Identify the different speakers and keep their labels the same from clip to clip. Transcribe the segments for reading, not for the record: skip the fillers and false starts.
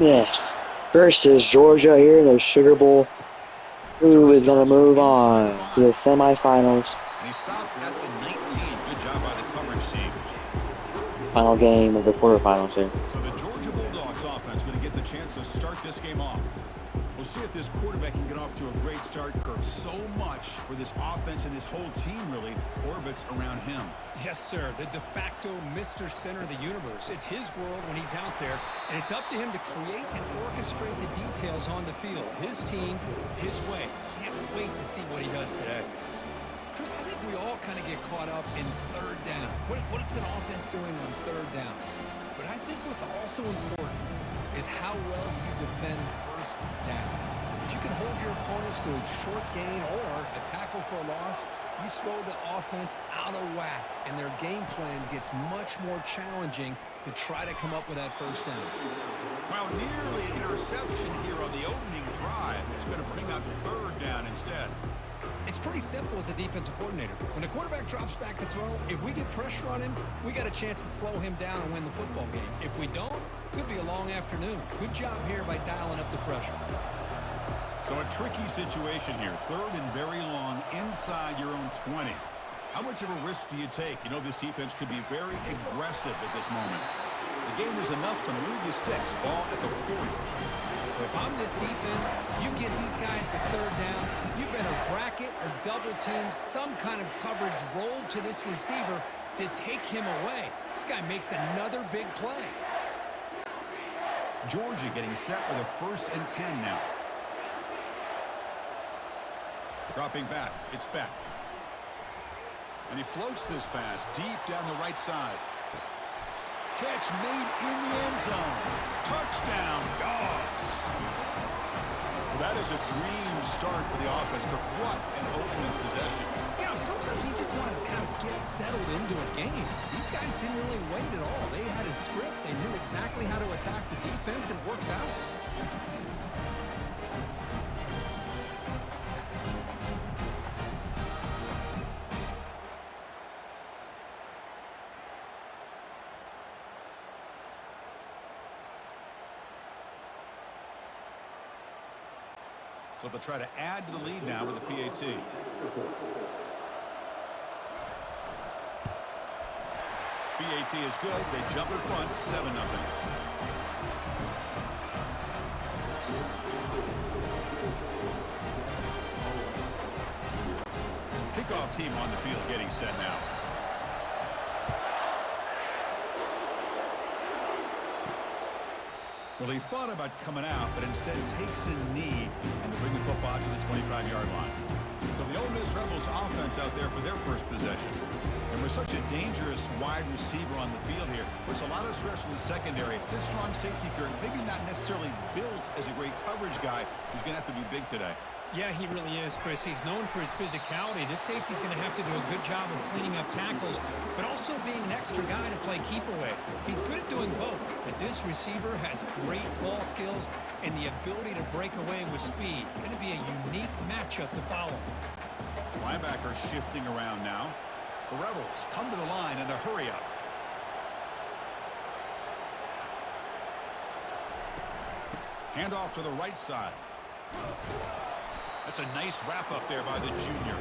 Speaker 1: Miss versus Georgia here in the Sugar Bowl. Who is going to move on to the semifinals?
Speaker 2: And he stopped at the 19. Good job by the coverage team.
Speaker 1: Final game of the quarterfinals here.
Speaker 2: So the Georgia Bulldogs offense going to get the chance to start this game off. We'll see if this quarterback can get off to a great start, Kirk. So much for this offense and his whole team really orbits around him.
Speaker 3: Yes, sir. The de facto Mr. Center of the universe. It's his world when he's out there, and it's up to him to create and orchestrate the details on the field. His team, his way. Can't wait to see what he does today. Chris, I think we all kind of get caught up in third down. What's an offense doing on third down? But I think what's also important is how well you defend first down. If you can hold your opponents to a short gain or a tackle for a loss, you throw the offense out of whack, and their game plan gets much more challenging to try to come up with that first down.
Speaker 2: Well, nearly an interception here on the opening drive. It's going to bring up third down instead.
Speaker 3: It's pretty simple as a defensive coordinator. When the quarterback drops back to throw, if we get pressure on him, we got a chance to slow him down and win the football game. If we don't, could be a long afternoon. Good job here by dialing up the pressure.
Speaker 2: So a tricky situation here. Third and very long inside your own 20. How much of a risk do you take? You know, this defense could be very aggressive at this moment. The game is enough to move the sticks. Ball at the 40.
Speaker 3: If I'm this defense, you get these guys to third down, you better bracket or double team some kind of coverage rolled to this receiver to take him away. This guy makes another big play.
Speaker 2: Georgia getting set with a 1st and 10 now. Dropping back. It's back. And he floats this pass deep down the right side. Catch made in the end zone. Touchdown, Dogs. Well, that is a dream start for the offense. What an opening possession.
Speaker 3: You know, sometimes you just want to kind of get settled into a game. These guys didn't really wait at all. They had a script. They knew exactly how to attack the defense, and it works out.
Speaker 2: So they'll try to add to the lead now with the PAT. PAT is good. They jump in front, 7-0. Kickoff team on the field getting set now. Well, he thought about coming out, but instead takes a knee and to bring the football to the 25-yard line. So the Ole Miss Rebels offense out there for their first possession. And with such a dangerous wide receiver on the field here, puts a lot of stress in the secondary. This strong safety, Kirk, maybe not necessarily built as a great coverage guy, who's going to have to be big today.
Speaker 3: Yeah, he really is, Chris. He's known for his physicality. This safety's going to have to do a good job of cleaning up tackles, but also being an extra guy to play keep away. He's good at doing both, but this receiver has great ball skills and the ability to break away with speed. Going to be a unique matchup to follow.
Speaker 2: Linebacker shifting around now. The Rebels come to the line in the hurry-up. Handoff to the right side. That's a nice wrap-up there by the junior.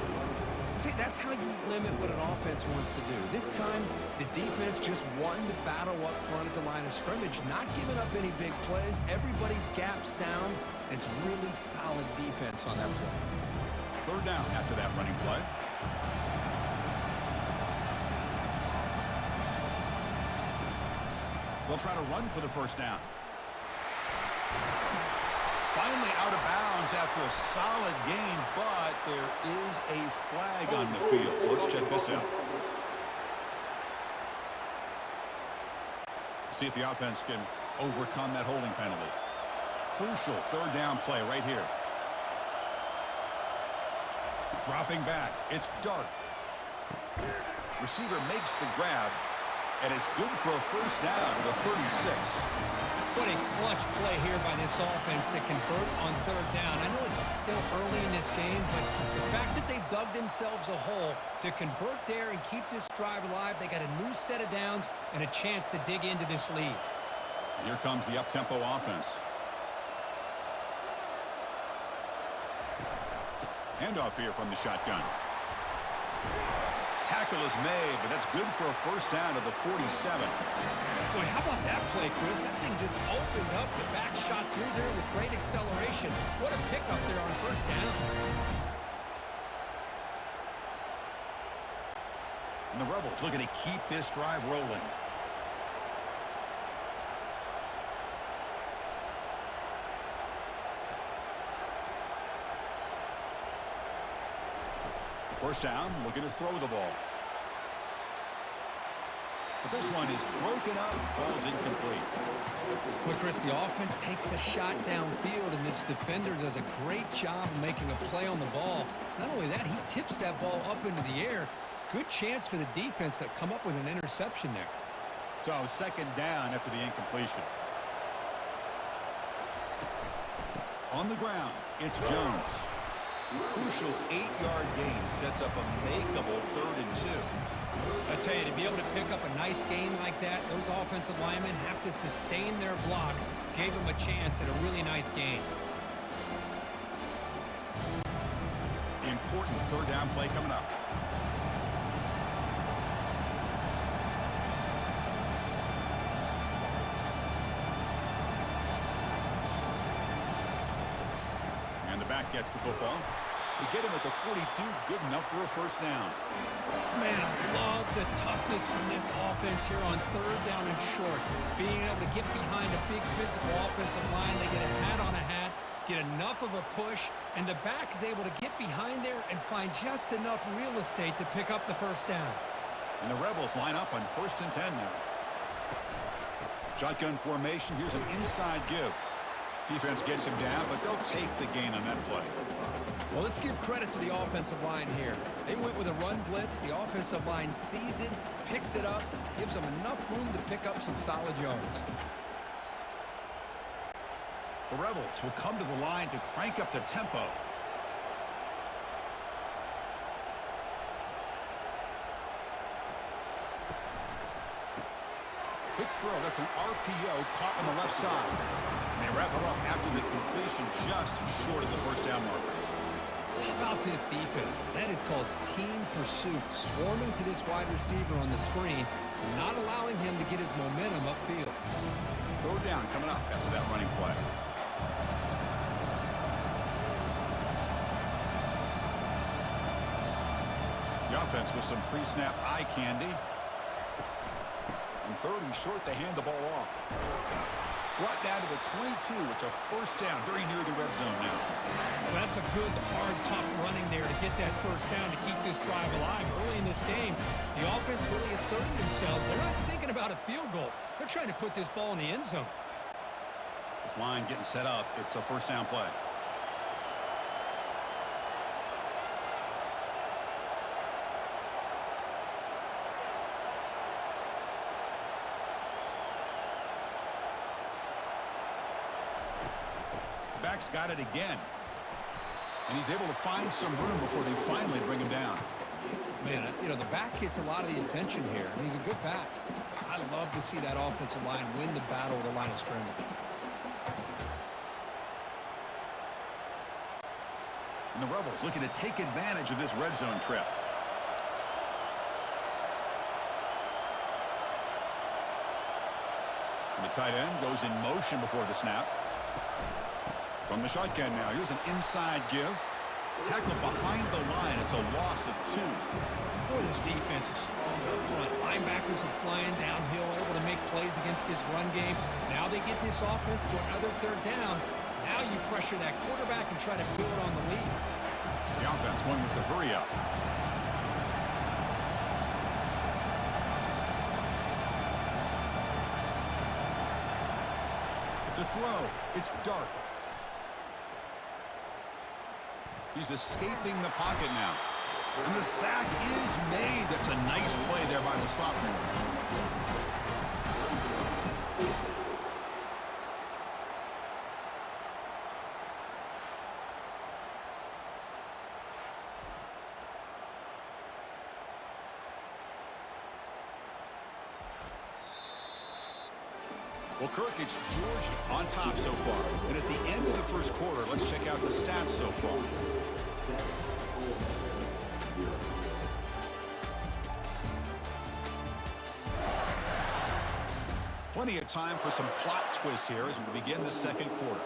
Speaker 3: See, that's how you limit what an offense wants to do. This time, the defense just won the battle up front at the line of scrimmage, not giving up any big plays. Everybody's gap sound. It's really solid defense on that play.
Speaker 2: Third down after that running play. They'll try to run for the first down. Finally out of bounds after a solid game, but there is a flag on the field. So let's check this out. See if the offense can overcome that holding penalty. Crucial third down play right here. Dropping back. It's Dart. Receiver makes the grab, and it's good for a first down to the 36.
Speaker 3: What a clutch play here by this offense to convert on third down. I know it's still early in this game, but the fact that they've dug themselves a hole to convert there and keep this drive alive, they got a new set of downs and a chance to dig into this lead.
Speaker 2: Here comes the up-tempo offense. Handoff here from the shotgun. Tackle is made, but that's good for a first down to the 47.
Speaker 3: Boy, how about that play, Chris? That thing just opened up. The back shot through there with great acceleration. What a pickup there on first down.
Speaker 2: And the Rebels looking to keep this drive rolling. First down, looking to throw the ball. But this one is broken up, falls incomplete.
Speaker 3: Well, Chris, the offense takes a shot downfield, and this defender does a great job of making a play on the ball. Not only that, he tips that ball up into the air. Good chance for the defense to come up with an interception there.
Speaker 2: So second down after the incompletion. On the ground, it's Jones. Crucial 8-yard gain sets up a makeable 3rd and 2.
Speaker 3: I tell you, to be able to pick up a nice gain like that, those offensive linemen have to sustain their blocks. Gave them a chance at a really nice gain.
Speaker 2: Important 3rd down play coming up. And the back gets the football. They get him at the 42, good enough for a first down.
Speaker 3: Man, I love the toughness from this offense here on 3rd down and short. Being able to get behind a big physical offensive line, they get a hat on a hat, get enough of a push, and the back is able to get behind there and find just enough real estate to pick up the first down.
Speaker 2: And the Rebels line up on 1st and 10 now. Shotgun formation, here's an inside give. Defense gets him down, but they'll take the gain on that play.
Speaker 3: Well, let's give credit to the offensive line here. They went with a run blitz. The offensive line sees it, picks it up, gives them enough room to pick up some solid yards.
Speaker 2: The Rebels will come to the line to crank up the tempo. Quick throw, that's an RPO caught on the left side. And they wrap it up after the completion just short of the first down marker.
Speaker 3: How about this defense? That is called team pursuit. Swarming to this wide receiver on the screen, not allowing him to get his momentum upfield.
Speaker 2: 3rd down coming up after that running play. The offense with some pre-snap eye candy. And 3rd and short, they hand the ball off. Brought down to the 22. It's a first down, very near the red zone now.
Speaker 3: Well, that's a good, hard, tough running there to get that first down to keep this drive alive. Early in this game, the offense really asserting themselves. They're not thinking about a field goal. They're trying to put this ball in the end zone.
Speaker 2: This line getting set up. It's a first down play. The back's got it again. And he's able to find some room before they finally bring him down.
Speaker 3: Man, you know, the back gets a lot of the attention here, and he's a good back. I love to see that offensive line win the battle at the line of scrimmage.
Speaker 2: And the Rebels looking to take advantage of this red zone trip. And the tight end goes in motion before the snap. From the shotgun now, here's an inside give. Tackle behind the line. It's a loss of 2.
Speaker 3: Boy, this defense is strong up front. Linebackers are flying downhill, able to make plays against this run game. Now they get this offense to another 3rd down. Now you pressure that quarterback and try to build on the lead.
Speaker 2: The offense going with the hurry up. To throw, it's Dart. He's escaping the pocket now. And the sack is made. That's a nice play there by the sophomore. Well, Kirk, it's Georgia on top so far. And at the end of the first quarter, let's check out the stats so far. Plenty of time for some plot twists here as we begin the second quarter.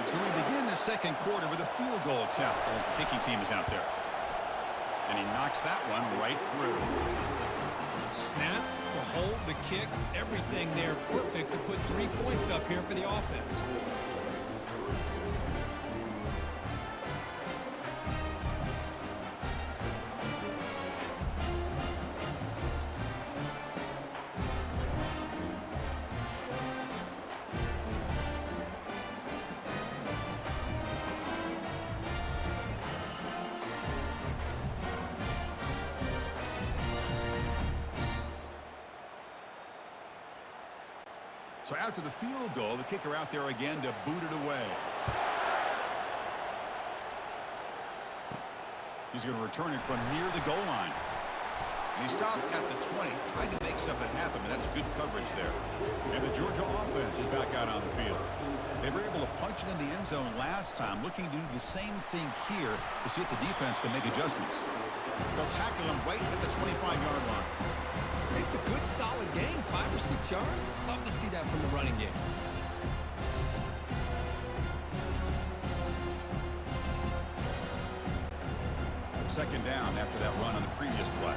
Speaker 2: So we begin the second quarter with a field goal attempt as the kicking team is out there. And he knocks that one right through.
Speaker 3: Snap, the hold, the kick, everything there perfect to put 3 points up here for the offense.
Speaker 2: So after the field goal, the kicker out there again to boot it away. He's going to return it from near the goal line. And he stopped at the 20, tried to make something happen, but that's good coverage there. And the Georgia offense is back out on the field. They were able to punch it in the end zone last time, looking to do the same thing here to see if the defense can make adjustments. They'll tackle him right at the 25-yard line.
Speaker 3: It's a good, solid game, 5 or 6 yards. Love to see that from the running game.
Speaker 2: Second down after that run on the previous play.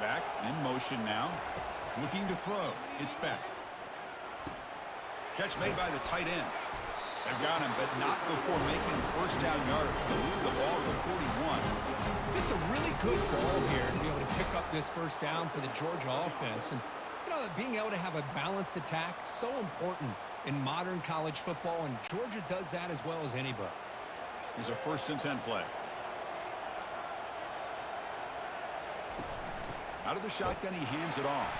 Speaker 2: Back in motion now. Looking to throw. It's back. Catch made by the tight end. They've got him, but not before making first down yards. They move the ball to 41.
Speaker 3: Just a really good ball here to be able to pick up this first down for the Georgia offense. And, you know, being able to have a balanced attack, so important in modern college football, and Georgia does that as well as anybody.
Speaker 2: Here's a 1st and 10 play. Out of the shotgun, he hands it off.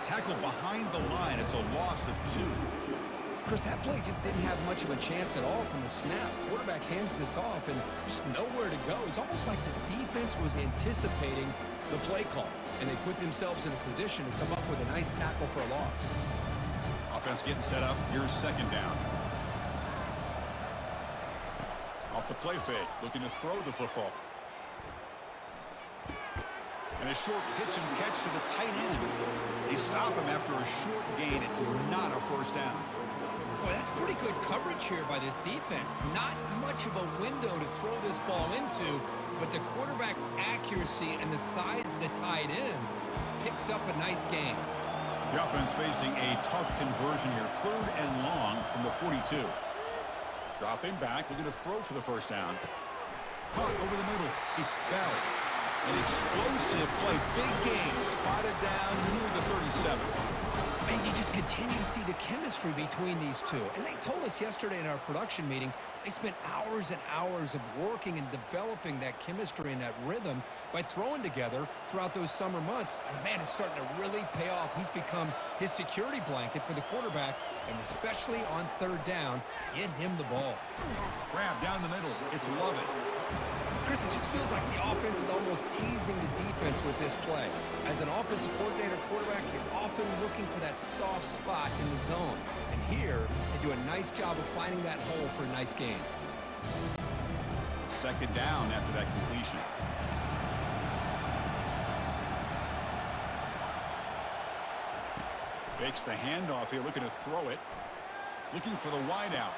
Speaker 2: Tackled behind the line. It's a loss of 2.
Speaker 3: Chris, that play just didn't have much of a chance at all from the snap. Quarterback hands this off and just nowhere to go. It's almost like the defense was anticipating the play call, and they put themselves in a position to come up with a nice tackle for a loss.
Speaker 2: Offense getting set up. Here's second down. Off the play fake, looking to throw the football. And a short pitch and catch to the tight end. They stop him after a short gain. It's not a first down.
Speaker 3: Boy, that's pretty good coverage here by this defense. Not much of a window to throw this ball into, but the quarterback's accuracy and the size of the tight end picks up a nice gain.
Speaker 2: The offense facing a tough conversion here. 3rd and long from the 42. Dropping back, looking to throw for the first down. Caught over the middle. It's Bell. An explosive play. Big game. Spotted down near the 37.
Speaker 3: And you just continue to see the chemistry between these two. And they told us yesterday in our production meeting, they spent hours and hours of working and developing that chemistry and that rhythm by throwing together throughout those summer months. And, man, it's starting to really pay off. He's become his security blanket for the quarterback, and especially on 3rd down, get him the ball.
Speaker 2: Grab down the middle. It's Lovett.
Speaker 3: Chris, it just feels like the offense is almost teasing the defense with this play. As an offensive coordinator quarterback, you're often looking for that soft spot in the zone. And here, they do a nice job of finding that hole for a nice gain.
Speaker 2: Second down after that completion. Fakes the handoff here, looking to throw it. Looking for the wideout.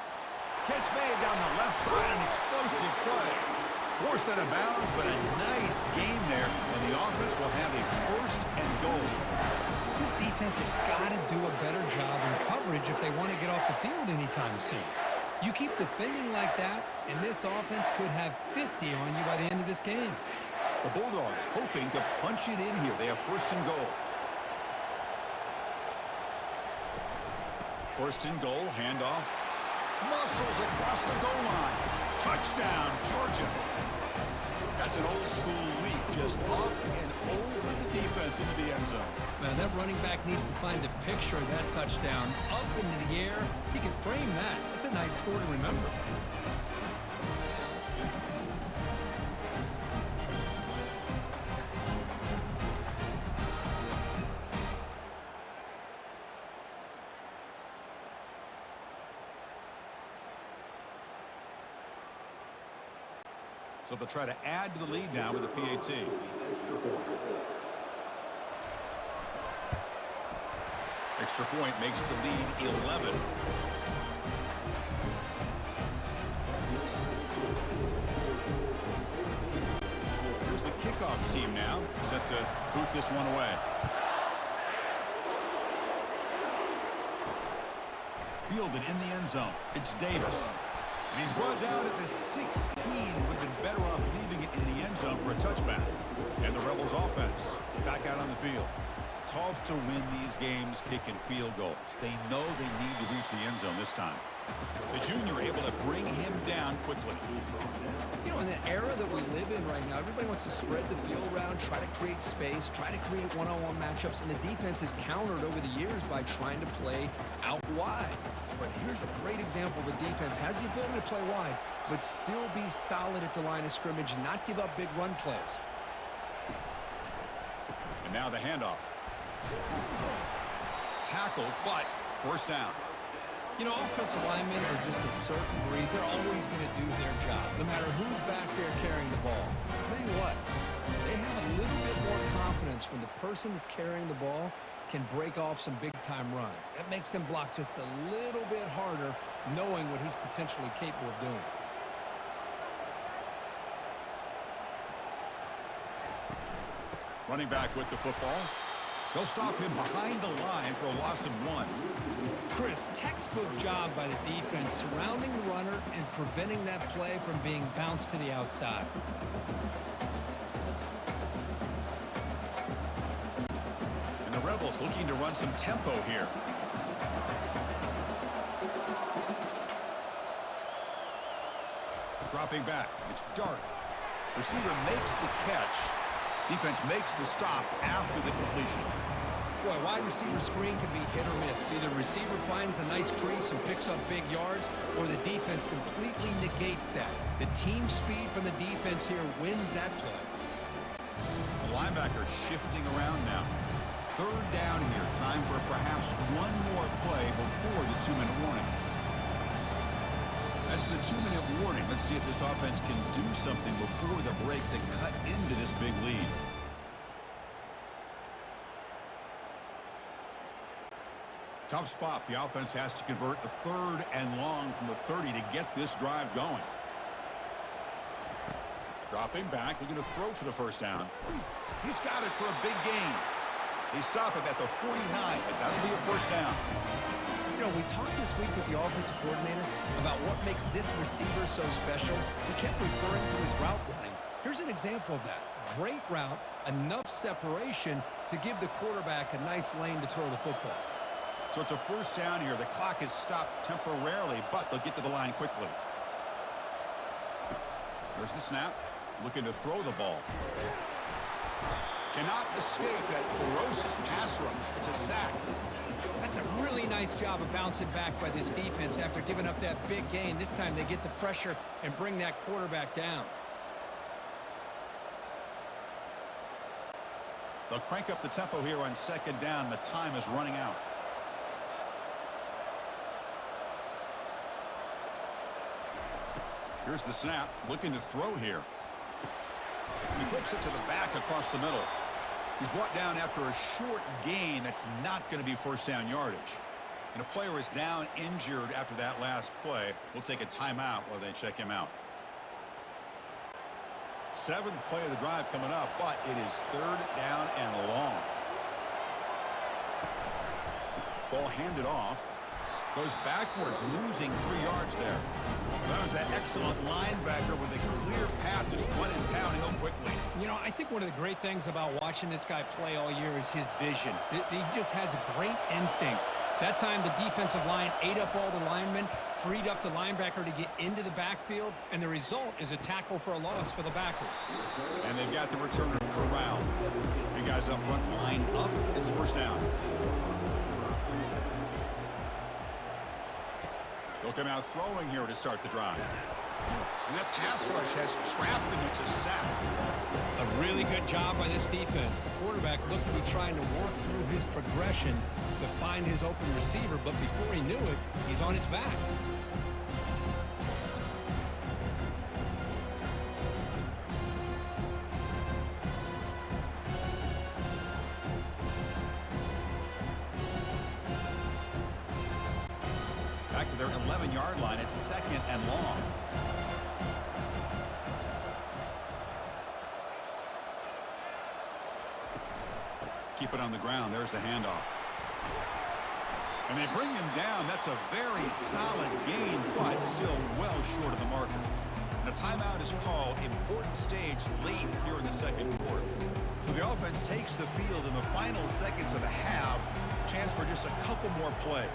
Speaker 2: Catch made down the left side, an explosive play. Forced out of bounds, but a nice gain there, and the offense will have a 1st and goal.
Speaker 3: This defense has got to do a better job in coverage if they want to get off the field anytime soon. You keep defending like that, and this offense could have 50 on you by the end of this game.
Speaker 2: The Bulldogs hoping to punch it in here. They have 1st and goal. 1st and goal, handoff. Muscles across the goal line. Touchdown, Georgia. That's an old-school leap, just up and over the defense into the end zone.
Speaker 3: Man, that running back needs to find a picture of that touchdown. Up into the air. He can frame that. That's a nice score to remember.
Speaker 2: So they'll try to add to the lead now with a PAT. Extra point makes the lead 11. Here's the kickoff team now, set to boot this one away. Fielded in the end zone. It's Davis. And he's brought down at the 16. Would have been better off leaving it in the end zone for a touchback. And the Rebels offense back out on the field. Tough to win these games kicking field goals. They know they need to reach the end zone this time. The junior able to bring him down quickly.
Speaker 3: You know, in the era that we live in right now, everybody wants to spread the field around, try to create space, try to create one-on-one matchups, and the defense has countered over the years by trying to play out wide. But here's a great example. The defense has the ability to play wide, but still be solid at the line of scrimmage and not give up big run plays.
Speaker 2: And now the handoff. Tackle, but first down.
Speaker 3: You know, offensive linemen are just a certain breed. They're always going to do their job, no matter who's back there carrying the ball. I'll tell you what, they have a little bit more confidence when the person that's carrying the ball can break off some big-time runs. That makes them block just a little bit harder, knowing what he's potentially capable of doing.
Speaker 2: Running back with the football. They'll stop him behind the line for a loss of 1.
Speaker 3: Chris, textbook job by the defense surrounding the runner and preventing that play from being bounced to the outside.
Speaker 2: And the Rebels looking to run some tempo here. Dropping back. It's Dart. Receiver makes the catch. Defense makes the stop after the completion.
Speaker 3: Boy, wide receiver screen can be hit or miss. Either receiver finds a nice crease and picks up big yards, or the defense completely negates that. The team speed from the defense here wins that play.
Speaker 2: The linebacker shifting around now. Third down here. Time for perhaps one more play before the 2-minute warning. That's the 2-minute warning. Let's see if this offense can do something before the break to cut into this big lead. Tough spot. The offense has to convert a 3rd and long from the 30 to get this drive going. Dropping back, looking to throw for the first down. He's got it for a big gain. They stop him at the 49, but that'll be a first down.
Speaker 3: You know, we talked this week with the offensive coordinator about what makes this receiver so special. He kept referring to his route running. Here's an example of that. Great route, enough separation to give the quarterback a nice lane to throw the football.
Speaker 2: So it's a first down here. The clock is stopped temporarily, but they'll get to the line quickly. There's the snap. Looking to throw the ball. Cannot escape that ferocious pass rush. It's a sack.
Speaker 3: That's a really nice job of bouncing back by this defense after giving up that big gain. This time they get the pressure and bring that quarterback down.
Speaker 2: They'll crank up the tempo here on second down. The time is running out. Here's the snap. Looking to throw here. He flips it to the back across the middle. He's brought down after a short gain. That's not going to be first down yardage. And a player is down injured after that last play. We'll take a timeout while they check him out. 7th play of the drive coming up, but it is 3rd down and long. Ball handed off. Goes backwards, losing 3 yards there. That was that excellent linebacker with a clear path, just running downhill quickly.
Speaker 3: You know, I think one of the great things about watching this guy play all year is his vision. He just has great instincts. That time the defensive line ate up all the linemen, freed up the linebacker to get into the backfield, and the result is a tackle for a loss for the backer.
Speaker 2: And they've got the returner corralled. You guys up front, line up. It's first down. They'll come out throwing here to start the drive. And that pass rush has trapped him. It's a sack.
Speaker 3: A really good job by this defense. The quarterback looked to be trying to work through his progressions to find his open receiver, but before he knew it, he's on his back.
Speaker 2: their 11-yard line. It's 2nd and long. Keep it on the ground. There's the handoff. And they bring him down. That's a very solid gain, but still well short of the marker. And a timeout is called. Important stage late here in the second quarter. So the offense takes the field in the final seconds of the half. Chance for just a couple more plays.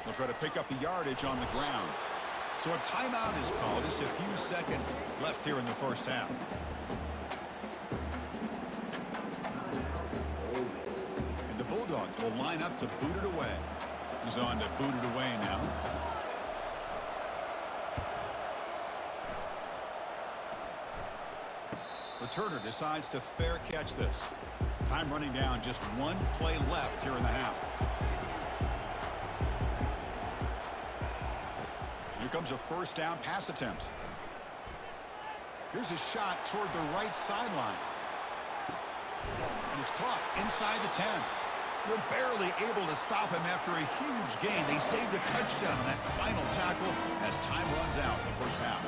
Speaker 2: They'll try to pick up the yardage on the ground. So a timeout is called. Just a few seconds left here in the first half. And the Bulldogs will line up to boot it away. He's on to boot it away now. Returner decides to fair catch this. Time running down, just one play left here in the half. Here comes a first down pass attempt. Here's a shot toward the right sideline. And it's caught inside the 10. They're barely able to stop him after a huge gain. They saved a touchdown on that final tackle as time runs out in the first half.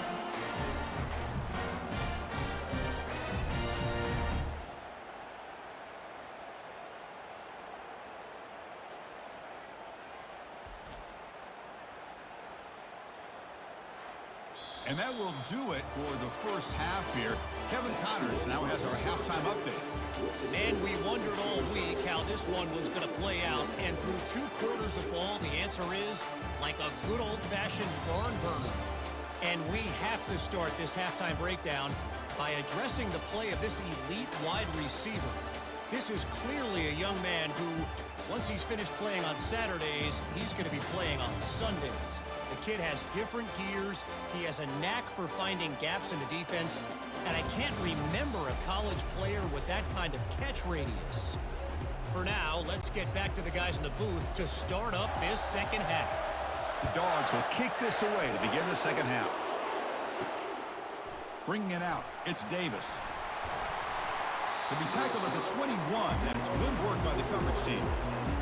Speaker 2: And that will do it for the first half here. Kevin Connors now has our halftime update.
Speaker 4: And we wondered all week how this one was going to play out. And through 2 quarters of ball, the answer is like a good old-fashioned barn burner. And we have to start this halftime breakdown by addressing the play of this elite wide receiver. This is clearly a young man who, once he's finished playing on Saturdays, he's going to be playing on Sundays. The kid has different gears. He has a knack for finding gaps in the defense. And I can't remember a college player with that kind of catch radius. For now, let's get back to the guys in the booth to start up this second half.
Speaker 2: The Dogs will kick this away to begin the second half. Bringing it out, it's Davis. He'll be tackled at the 21, and it's good work by the coverage team.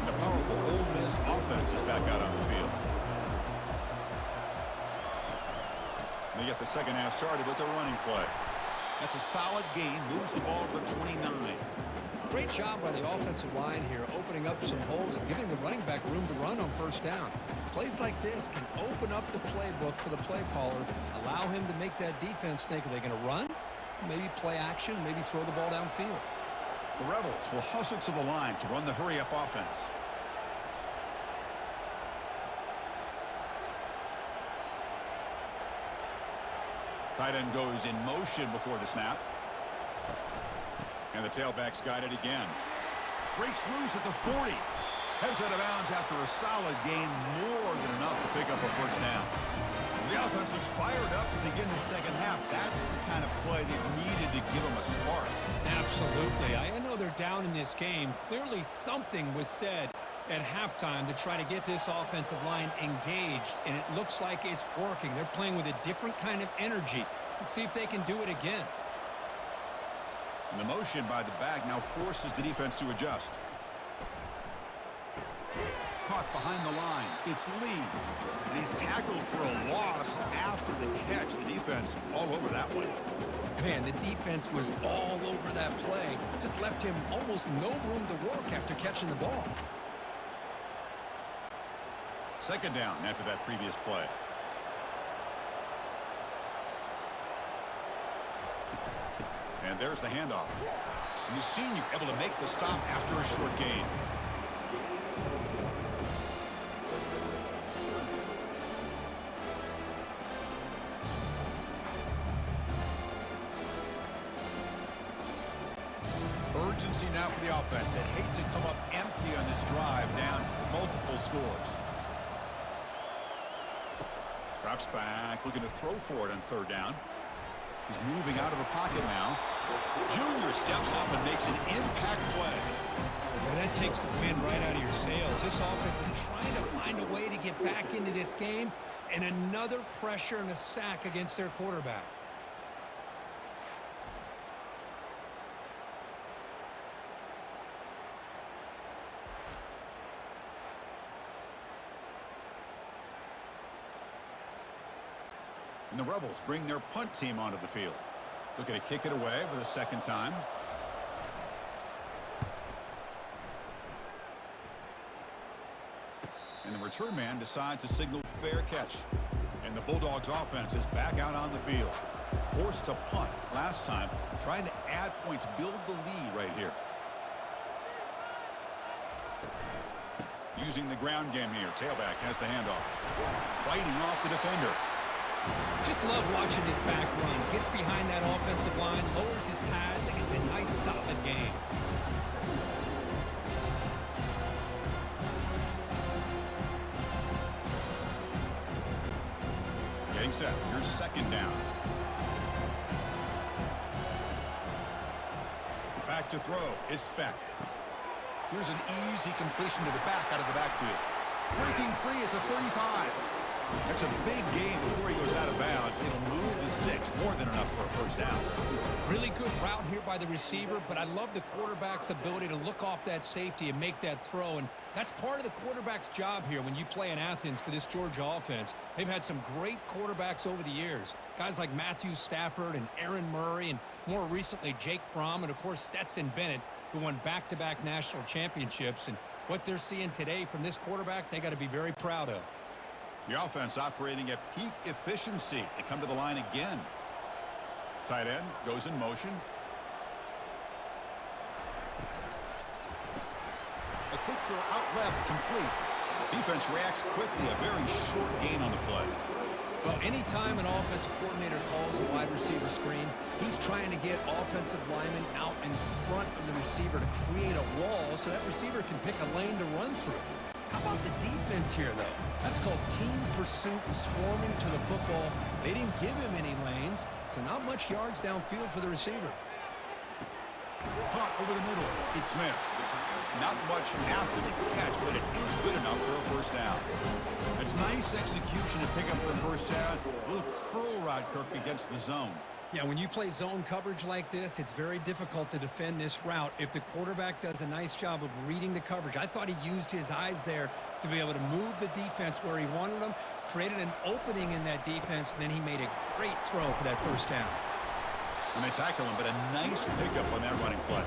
Speaker 2: The powerful Ole Miss offense is back out on the field. They get the second half started with a running play. That's a solid gain, moves the ball to the 29.
Speaker 3: Great job by the offensive line here, opening up some holes and giving the running back room to run on first down. Plays like this can open up the playbook for the play caller, allow him to make that defense think, are they going to run? Maybe play action, maybe throw the ball downfield.
Speaker 2: The Rebels will hustle to the line to run the hurry-up offense. Tight end goes in motion before the snap. And the tailback's got it again. Breaks loose at the 40. Heads out of bounds after a solid gain, more than enough to pick up a first down. The offense looks fired up to begin the second half. That's the kind of play they've needed to give them a spark.
Speaker 3: Absolutely. I know they're down in this game. Clearly something was said at halftime to try to get this offensive line engaged, and it looks like it's working. They're playing with a different kind of energy. Let's see if they can do it again.
Speaker 2: And the motion by the back now forces the defense to adjust. Caught behind the line. It's Lee. And he's tackled for a loss after the catch. The defense all over that one.
Speaker 3: Man, the defense was all over that play. Just left him almost no room to work after catching the ball.
Speaker 2: Second down after that previous play. And there's the handoff. And the senior able to make the stop after a short gain. Urgency now for the offense. They hate to come up empty on this drive, down multiple scores. Drops back, looking to throw for it on third down. He's moving out of the pocket now. Junior steps up and makes an impact play.
Speaker 3: Well, that takes the wind right out of your sails. This offense is trying to find a way to get back into this game, and another pressure and a sack against their quarterback.
Speaker 2: And the Rebels bring their punt team onto the field. Looking to kick it away for the second time. And the return man decides to signal fair catch. And the Bulldogs offense is back out on the field. Forced to punt last time, trying to add points, build the lead right here. Using the ground game here. Tailback has the handoff. Fighting off the defender.
Speaker 3: Just love watching this back run. Gets behind that offensive line, lowers his pads, and gets a nice solid gain.
Speaker 2: Getting set. Here's second down. Back to throw. It's Beck. Here's an easy completion to the back out of the backfield. Breaking free at the 35. That's a big gain before he goes out of bounds. It'll move the sticks more than enough for a first down.
Speaker 3: Really good route here by the receiver, but I love the quarterback's ability to look off that safety and make that throw. And that's part of the quarterback's job here when you play in Athens for this Georgia offense. They've had some great quarterbacks over the years. Guys like Matthew Stafford and Aaron Murray, and more recently Jake Fromm, and of course Stetson Bennett, who won back-to-back national championships. And what they're seeing today from this quarterback, they got to be very proud of.
Speaker 2: The offense operating at peak efficiency. They come to the line again. Tight end goes in motion. A quick throw out left, complete. Defense reacts quickly. A very short gain on the play.
Speaker 3: Well, anytime an offensive coordinator calls a wide receiver screen, he's trying to get offensive linemen out in front of the receiver to create a wall so that receiver can pick a lane to run through. How about the defense here, though? That's called team pursuit and swarming to the football. They didn't give him any lanes, so not much yards downfield for the receiver.
Speaker 2: Caught over the middle. It's Smith. Not much after the catch, but it is good enough for a first down. It's nice execution to pick up the first down. A little curl rod, Kirk, against the zone.
Speaker 3: Yeah, when you play zone coverage like this, it's very difficult to defend this route if the quarterback does a nice job of reading the coverage. I thought he used his eyes there to be able to move the defense where he wanted them, created an opening in that defense, and then he made a great throw for that first down.
Speaker 2: And they tackle him, but a nice pickup on that running play.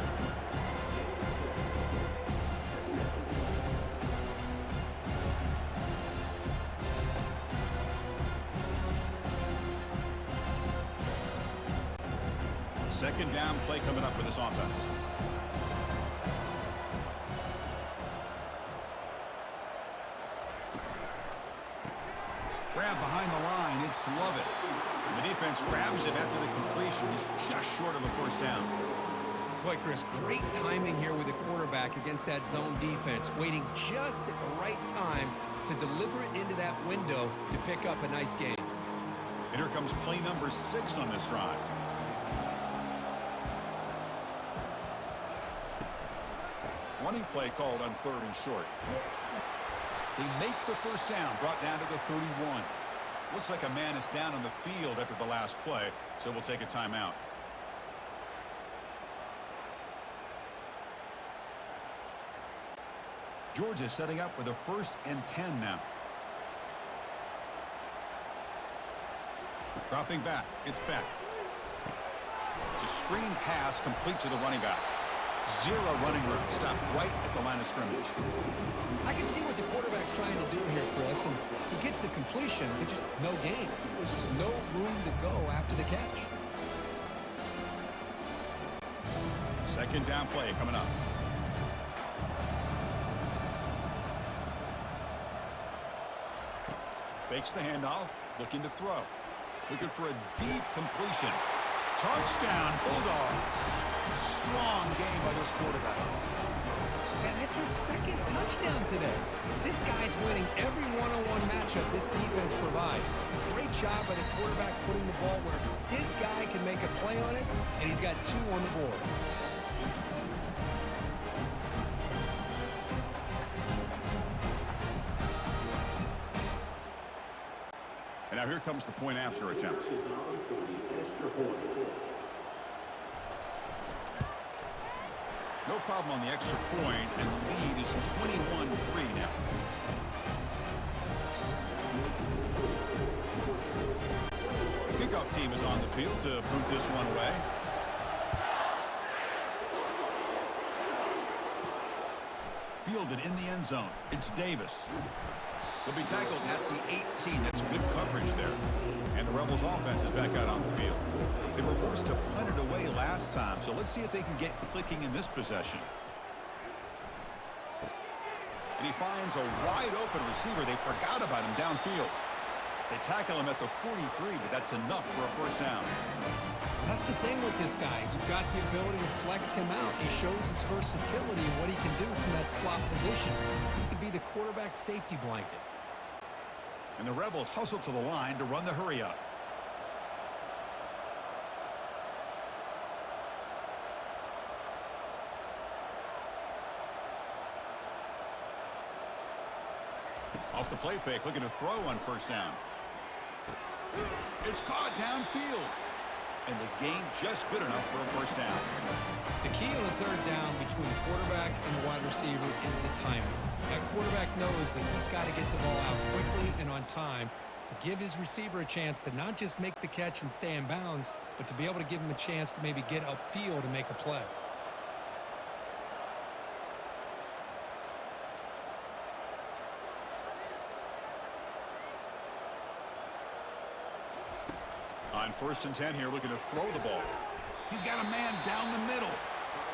Speaker 2: Second down play coming up for this offense. Grab behind the line. It's Lovett. The defense grabs him after the completion. He's just short of a first down.
Speaker 3: Boy, Chris, great timing here with the quarterback against that zone defense, waiting just at the right time to deliver it into that window to pick up a nice gain.
Speaker 2: And here comes play number 6 on this drive. Running play called on 3rd and short. They make the first down, brought down to the 31. Looks like a man is down on the field after the last play, so we'll take a timeout. Georgia setting up with a 1st and 10 now. Dropping back, it's Beck. It's a screen pass complete to the running back. 0 running room. Stop right at the line of scrimmage.
Speaker 3: I can see what the quarterback's trying to do here, Chris, and he gets the completion, but just no gain. There's just no room to go after the catch.
Speaker 2: Second down play coming up. Fakes the handoff, looking to throw. Looking for a deep completion. Touchdown, Bulldogs. Strong game by this quarterback.
Speaker 3: Man, that's his 2nd touchdown today. This guy's winning every one-on-one matchup this defense provides. Great job by the quarterback putting the ball where his guy can make a play on it, and he's got 2 on the board.
Speaker 2: And now here comes the point after attempt. No problem on the extra point, and the lead is 21-3 now. team is on the field to boot this one away. Fielded in the end zone. It's Davis. He'll be tackled at the 18. That's good coverage there. And the Rebels offense is back out on the field. They were forced to punt it away last time, so let's see if they can get clicking in this possession. And he finds a wide open receiver. They forgot about him downfield. They tackle him at the 43, but that's enough for a first down.
Speaker 3: That's the thing with this guy. You've got the ability to flex him out. He shows his versatility and what he can do from that slot position. He can be the quarterback safety blanket.
Speaker 2: And the Rebels hustle to the line to run the hurry up. Off the play fake, looking to throw on first down. It's caught downfield. And the gain just good enough for a first down.
Speaker 3: The key on the third down between the quarterback and the wide receiver is the timing. That quarterback knows that he's got to get the ball out quickly and on time to give his receiver a chance to not just make the catch and stay in bounds, but to be able to give him a chance to maybe get upfield and make a play.
Speaker 2: On 1st and 10 here, looking to throw the ball. He's got a man down the middle.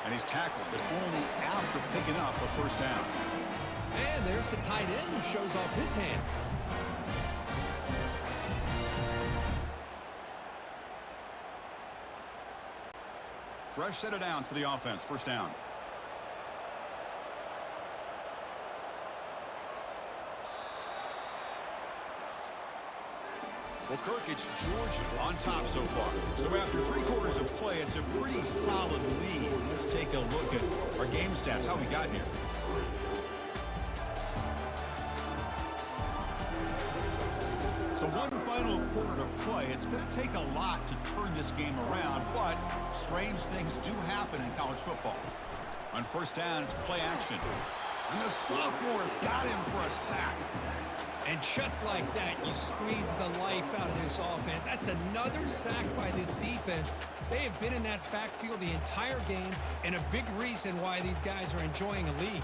Speaker 2: And he's tackled, but only after picking up a first down.
Speaker 3: And there's the tight end who shows off his hands.
Speaker 2: Fresh set of downs for the offense. First down. Well, Kirk, it's Georgia on top so far. So after 3 quarters of play, it's a pretty solid lead. Let's take a look at our game stats, how we got here. So one final quarter to play. It's going to take a lot to turn this game around, but strange things do happen in college football. On first down, it's play action. And the sophomore's got him for a sack.
Speaker 3: And just like that, you squeeze the life out of this offense. That's another sack by this defense. They have been in that backfield the entire game, and a big reason why these guys are enjoying a lead.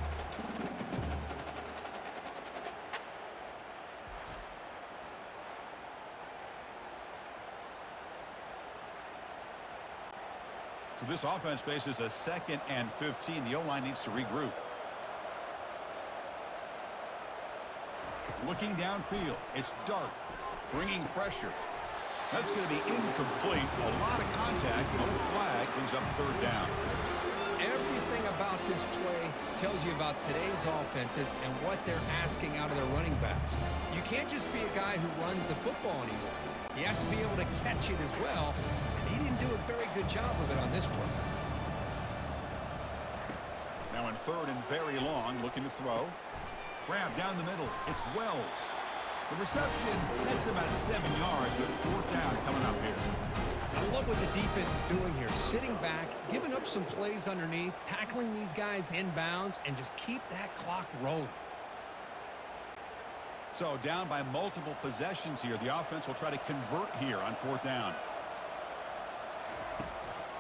Speaker 2: So this offense faces a 2nd and 15. The O-line needs to regroup. Looking downfield, it's Dart, bringing pressure. That's going to be incomplete. A lot of contact, no flag, brings up 3rd down.
Speaker 3: Everything about this play tells you about today's offenses and what they're asking out of their running backs. You can't just be a guy who runs the football anymore. You have to be able to catch it as well, and he didn't do a very good job of it on this play.
Speaker 2: Now in 3rd and very long, looking to throw. Grab down the middle. It's Wells. The reception makes about 7 yards, but 4th down coming up here.
Speaker 3: I love what the defense is doing here. Sitting back, giving up some plays underneath, tackling these guys inbounds, and just keep that clock rolling.
Speaker 2: So down by multiple possessions here. The offense will try to convert here on 4th down.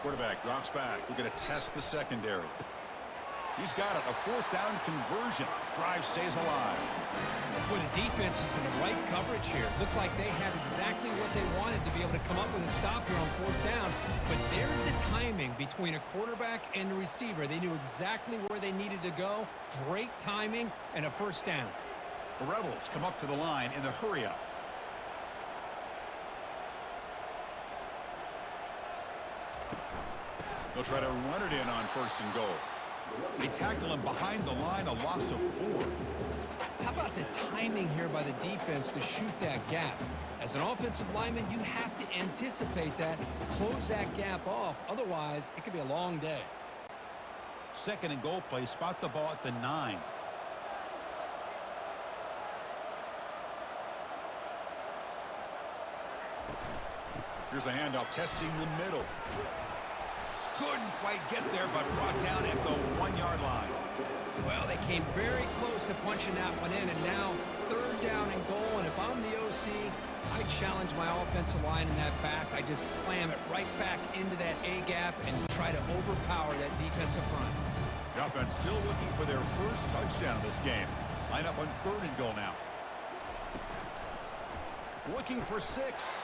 Speaker 2: Quarterback drops back. We're going to test the secondary. He's got it. A 4th down conversion. Drive stays alive.
Speaker 3: Well, the defense is in the right coverage here. Looked like they had exactly what they wanted to be able to come up with a stop here on 4th down. But there's the timing between a quarterback and the receiver. They knew exactly where they needed to go. Great timing and a first down.
Speaker 2: The Rebels come up to the line in the hurry-up. They'll try to run it in on 1st and goal. They tackle him behind the line, a loss of 4.
Speaker 3: How about the timing here by the defense to shoot that gap? As an offensive lineman, you have to anticipate that, close that gap off. Otherwise, it could be a long day.
Speaker 2: 2nd and goal play, spot the ball at the 9. Here's the handoff, testing the middle. Couldn't quite get there, but brought down at the 1-yard line.
Speaker 3: Well, they came very close to punching that one in, and now third down and goal, and if I'm the OC, I challenge my offensive line in that back. I just slam it right back into that A-gap and try to overpower that defensive front.
Speaker 2: The offense still looking for their first touchdown of this game. Line up on third and goal now. Looking for 6.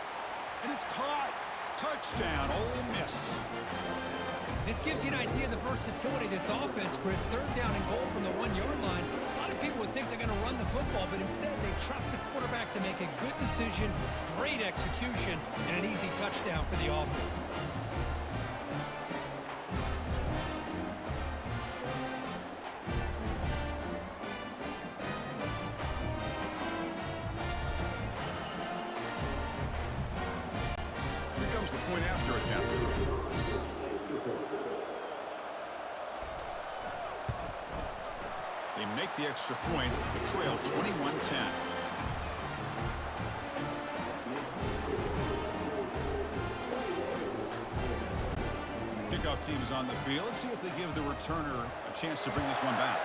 Speaker 2: And it's caught. Touchdown, Ole Miss.
Speaker 3: This gives you an idea of the versatility of this offense, Chris. Third down and goal from the 1-yard line. A lot of people would think they're going to run the football, but instead they trust the quarterback to make a good decision, great execution, and an easy touchdown for the offense.
Speaker 2: Here comes the point after attempt. They make the extra point, the trail 21-10. Kickoff team is on the field. Let's see if they give the returner a chance to bring this one back.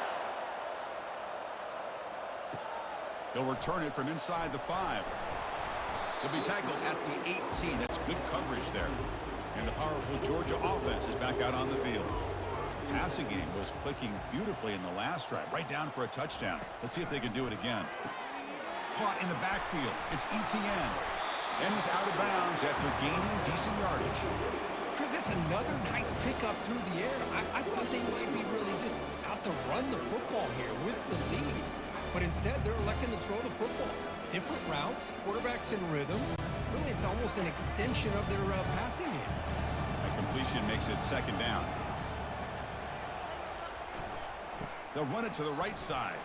Speaker 2: They'll return it from inside the 5. He'll be tackled at the 18. That's good coverage there. And the powerful Georgia offense is back out on the field. Passing game was clicking beautifully in the last drive, right down for a touchdown. Let's see if they can do it again. Caught in the backfield. It's Etienne. And he's out of bounds after gaining decent yardage.
Speaker 3: Chris, that's another nice pickup through the air. I thought they might be really just out to run the football here with the lead. But instead, they're electing to throw the football. Different routes, quarterbacks in rhythm. Really, it's almost an extension of their passing game.
Speaker 2: That completion makes it second down. They'll run it to the right side.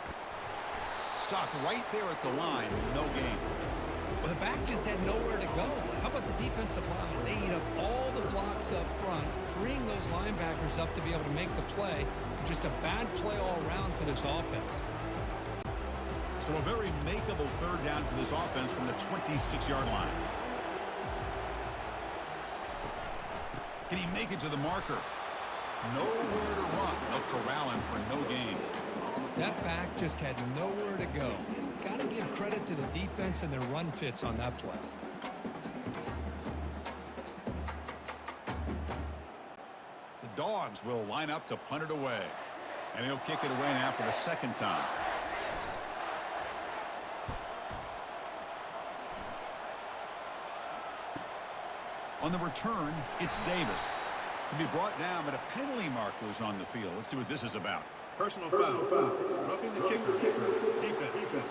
Speaker 2: Stopped right there at the line. No gain.
Speaker 3: Well, the back just had nowhere to go. How about the defensive line? They eat up all the blocks up front, freeing those linebackers up to be able to make the play. Just a bad play all around for this offense.
Speaker 2: So a very makeable third down for this offense from the 26-yard line. Can he make it to the marker? Nowhere to run. They'll corral him for no gain.
Speaker 3: That back just had nowhere to go. Got to give credit to the defense and their run fits on that play.
Speaker 2: The Dogs will line up to punt it away. And he'll kick it away now for the second time. On the return, it's Davis. To be brought down, but a penalty marker is on the field. Let's see what this is about.
Speaker 5: Personal foul. Roughing the kicker. Defense.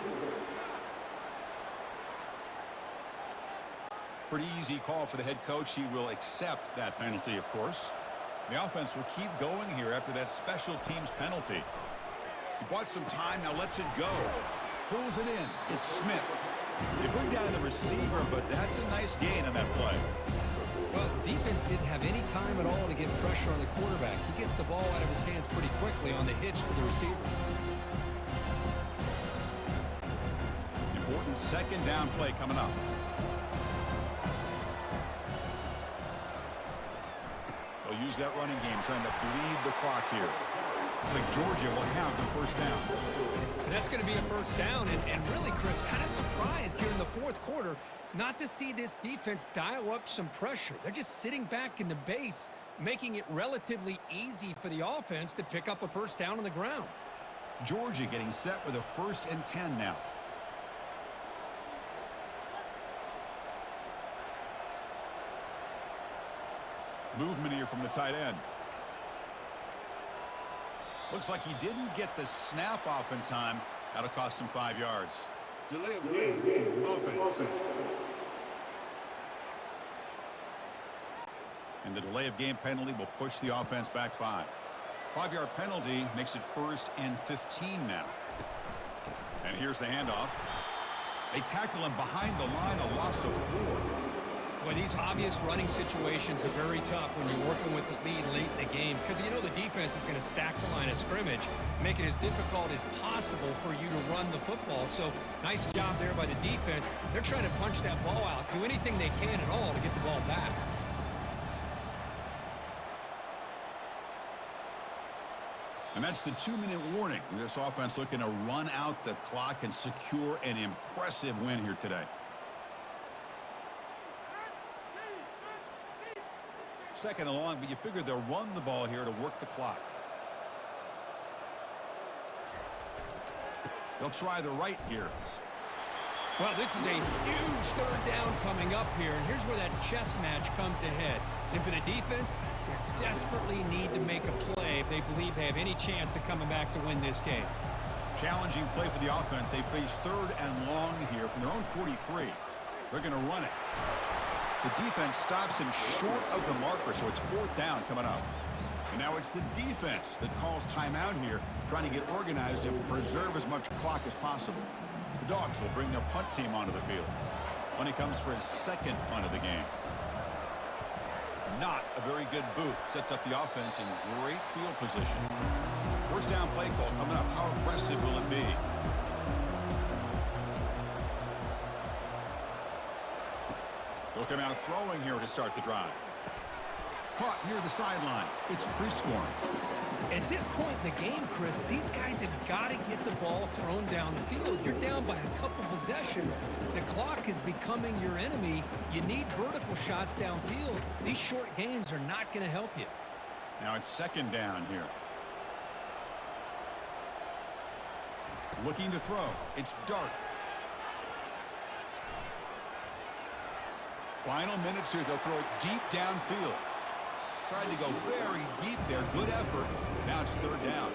Speaker 2: Pretty easy call for the head coach. He will accept that penalty, of course. The offense will keep going here after that special teams penalty. He bought some time, now lets it go. Pulls it in. It's Smith. They bring down the receiver, but that's a nice gain on that play.
Speaker 3: Well, the defense didn't have any time at all to get pressure on the quarterback. He gets the ball out of his hands pretty quickly on the hitch to the receiver.
Speaker 2: Important second down play coming up. They'll use that running game, trying to bleed the clock here. Looks like Georgia will have the first down.
Speaker 3: And that's going to be a first down. And really, Chris, kind of surprised here in the fourth quarter not to see this defense dial up some pressure. They're just sitting back in the base, making it relatively easy for the offense to pick up a first down on the ground.
Speaker 2: Georgia getting set with a 1st and 10 now. Movement here from the tight end. Looks like he didn't get the snap off in time. That'll cost him 5 yards.
Speaker 5: Delay of game. Offense.
Speaker 2: And the delay of game penalty will push the offense back 5. 5-yard penalty makes it 1st and 15 now. And here's the handoff. They tackle him behind the line, a loss of 4.
Speaker 3: Well, these obvious running situations are very tough when you're working with the lead late in the game because you know the defense is going to stack the line of scrimmage, make it as difficult as possible for you to run the football. So nice job there by the defense. They're trying to punch that ball out, do anything they can at all to get the ball back.
Speaker 2: And that's the 2-minute warning. This offense looking to run out the clock and secure an impressive win here today. Second and long, but you figure they'll run the ball here to work the clock. They'll try the right here.
Speaker 3: Well, this is a huge third down coming up here, and here's where that chess match comes to head. And for the defense, they desperately need to make a play if they believe they have any chance of coming back to win this game.
Speaker 2: Challenging play for the offense. They face third and long here from their own 43. They're going to run it. The defense stops him short of the marker, so it's fourth down coming up. And now it's the defense that calls timeout here, trying to get organized and preserve as much clock as possible. The Dogs will bring their punt team onto the field. When he comes for his second punt of the game. Not a very good boot. Sets up the offense in great field position. First down play call coming up. How aggressive will it be? They'll come out throwing here to start the drive. Caught near the sideline. It's pre-scoring.
Speaker 3: At this point in the game, Chris, these guys have got to get the ball thrown down the field. You're down by a couple possessions. The clock is becoming your enemy. You need vertical shots downfield. These short games are not going to help you.
Speaker 2: Now it's second down here. Looking to throw. It's Dart. Final minutes here. They'll throw it deep downfield. Tried to go very deep there. Good effort. Now it's third down.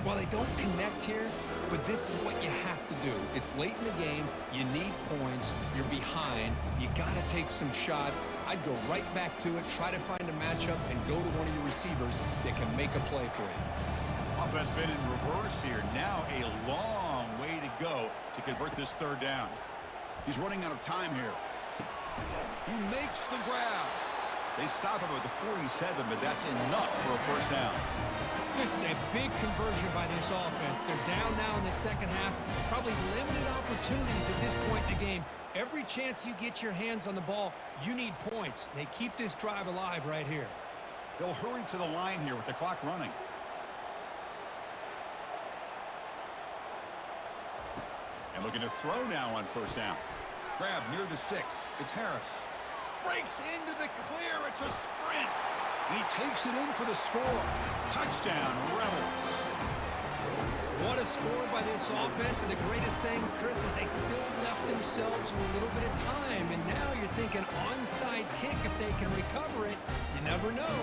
Speaker 3: Well, they don't connect here, but this is what you have to do. It's late in the game. You need points. You're behind. You got to take some shots. I'd go right back to it, try to find a matchup, and go to one of your receivers that can make a play for you.
Speaker 2: Offense been in reverse here. Now a long way to go to convert this third down. He's running out of time here. He makes the grab. They stop him at the 47, but that's enough for a first down.
Speaker 3: This is a big conversion by this offense. They're down now in the second half. Probably limited opportunities at this point in the game. Every chance you get your hands on the ball, you need points. They keep this drive alive right here.
Speaker 2: They'll hurry to the line here with the clock running. And looking to throw now on first down. Grab near the sticks. It's Harris. Breaks into the clear. It's a sprint. And he takes it in for the score. Touchdown, Rebels.
Speaker 3: What a score by this offense. And the greatest thing, Chris, is they still left themselves with a little bit of time. And now you're thinking onside kick if they can recover it. You never know.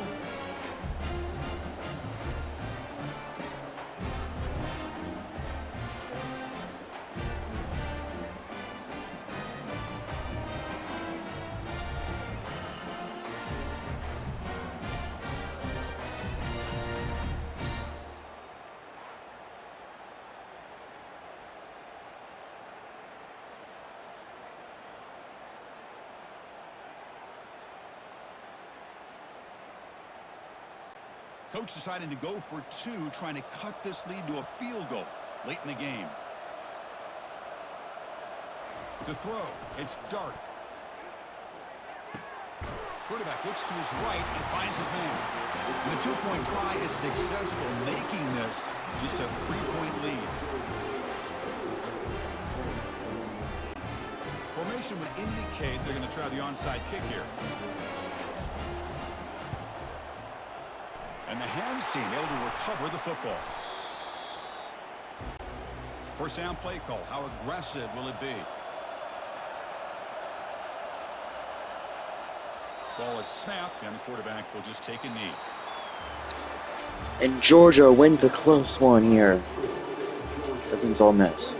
Speaker 2: Coach deciding to go for two, trying to cut this lead to a field goal late in the game. To throw, it's Dart. Quarterback looks to his right and finds his man. And the two-point try is successful, making this just a 3-point lead. Formation would indicate they're going to try the onside kick here. And the hands team able to recover the football. First down play call. How aggressive will it be? Ball is snapped, and the quarterback will just take a knee.
Speaker 1: And Georgia wins a close one here against Ole Miss.